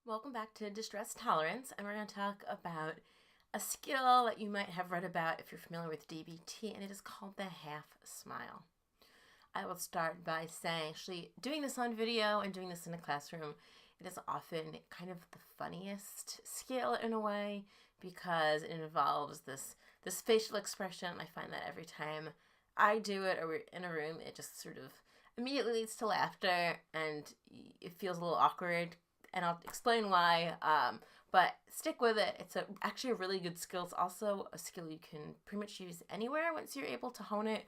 Welcome back to Distress Tolerance, and we're going to talk about a skill that you might have read about if you're familiar with DBT, and it is called the half smile. I will start by saying, actually, doing this on video and doing this in a classroom, it is often kind of the funniest skill in a way because it involves this facial expression. I find that every time I do it or we're in a room, it just sort of immediately leads to laughter and it feels a little awkward. And I'll explain why, but stick with it. It's actually a really good skill. It's also a skill you can pretty much use anywhere once you're able to hone it.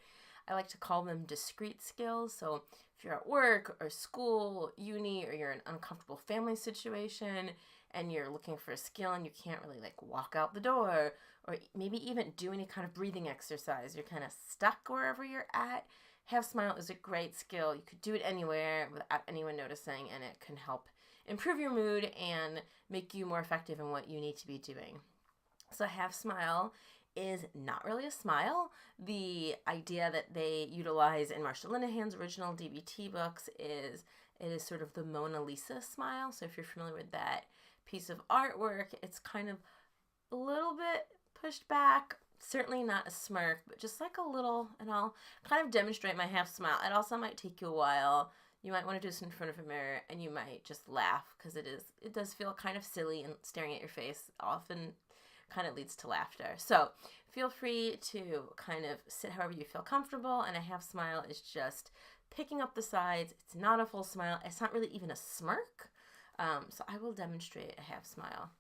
I like to call them discrete skills. So if you're at work or school, uni, or you're in an uncomfortable family situation and you're looking for a skill and you can't really like walk out the door or maybe even do any kind of breathing exercise, you're kind of stuck wherever you're at, half smile is a great skill. You could do it anywhere without anyone noticing, and it can help improve your mood and make you more effective in what you need to be doing. So half smile is not really a smile. The idea that they utilize in Marsha Linehan's original DBT books is it is sort of the Mona Lisa smile. So if you're familiar with that piece of artwork, it's kind of a little bit pushed back. Certainly not a smirk, but just like a little, and I'll kind of demonstrate my half smile. It also might take you a while. You might want to do this in front of a mirror and you might just laugh because it does feel kind of silly, and staring at your face often kind of leads to laughter. So feel free to kind of sit however you feel comfortable, and a half smile is just picking up the sides. It's not a full smile. It's not really even a smirk. So I will demonstrate a half smile.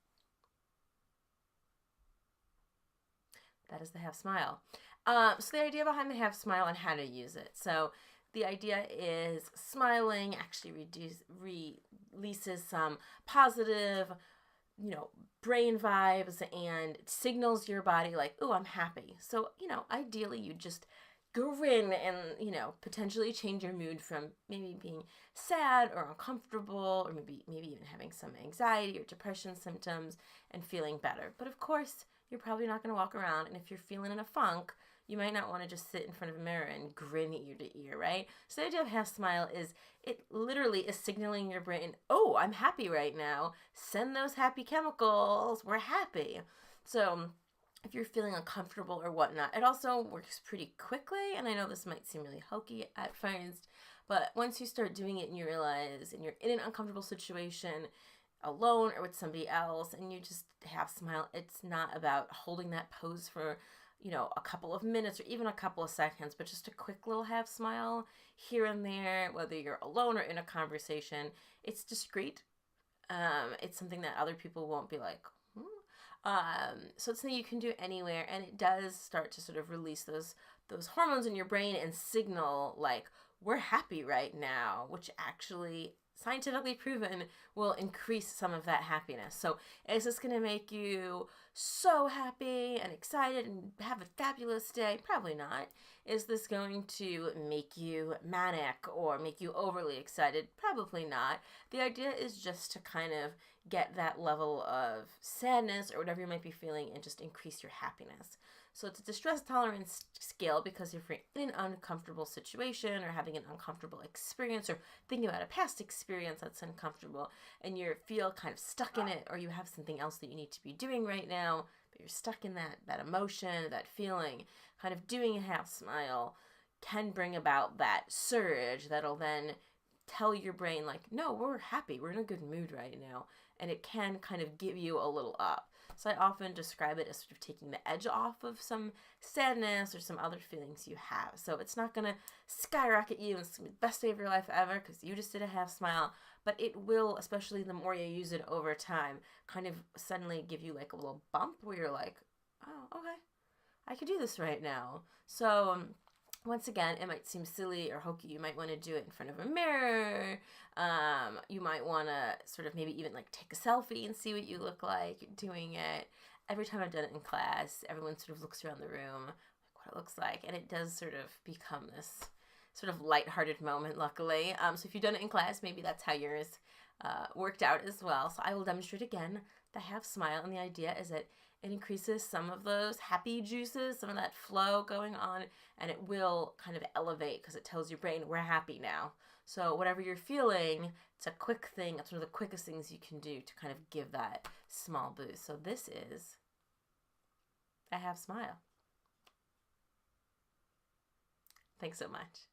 That is the half smile. So the idea behind the half smile and how to use it. So the idea is smiling actually releases some positive, brain vibes and signals your body like, oh, I'm happy. So, ideally you just grin and, potentially change your mood from maybe being sad or uncomfortable or maybe even having some anxiety or depression symptoms and feeling better. But of course, you're probably not going to walk around, and if you're feeling in a funk, you might not want to just sit in front of a mirror and grin ear to ear, right? So the idea of half smile is it literally is signaling your brain, oh, I'm happy right now. Send those happy chemicals. We're happy. So if you're feeling uncomfortable or whatnot, it also works pretty quickly. And I know this might seem really hokey at first, but once you start doing it and you realize and you're in an uncomfortable situation, alone or with somebody else, and you just half smile, it's not about holding that pose for a couple of minutes or even a couple of seconds, but just a quick little half smile here and there, whether you're alone or in a conversation. It's discreet. It's something that other people won't be like, so it's something you can do anywhere, and it does start to sort of release those hormones in your brain and signal like, we're happy right now, which actually scientifically proven will increase some of that happiness. So is this going to make you so happy and excited and have a fabulous day? Probably not. Is this going to make you manic or make you overly excited? Probably not. The idea is just to kind of get that level of sadness or whatever you might be feeling and just increase your happiness. So it's a distress tolerance skill because if you're in an uncomfortable situation or having an uncomfortable experience or thinking about a past experience that's uncomfortable and you feel kind of stuck in it, or you have something else that you need to be doing right now, but you're stuck in that emotion, that feeling, kind of doing a half smile can bring about that surge that'll then tell your brain like, no, we're happy, we're in a good mood right now, and it can kind of give you a little up. So I often describe it as sort of taking the edge off of some sadness or some other feelings you have. So it's not going to skyrocket you and it's going to be the best day of your life ever because you just did a half smile, but it will, especially the more you use it over time, kind of suddenly give you like a little bump where you're like, oh, okay, I could do this right now. So once again, it might seem silly or hokey. You might want to do it in front of a mirror. You might want to sort of maybe even like take a selfie and see what you look like doing it. Every time I've done it in class, everyone sort of looks around the room, like what it looks like, and it does sort of become this sort of lighthearted moment, luckily. So if you've done it in class, maybe that's how yours worked out as well. So I will demonstrate again the half smile, and the idea is that it increases some of those happy juices, some of that flow going on, and it will kind of elevate because it tells your brain we're happy now. So whatever you're feeling, it's a quick thing. It's one of the quickest things you can do to kind of give that small boost. So this is a half smile. Thanks so much.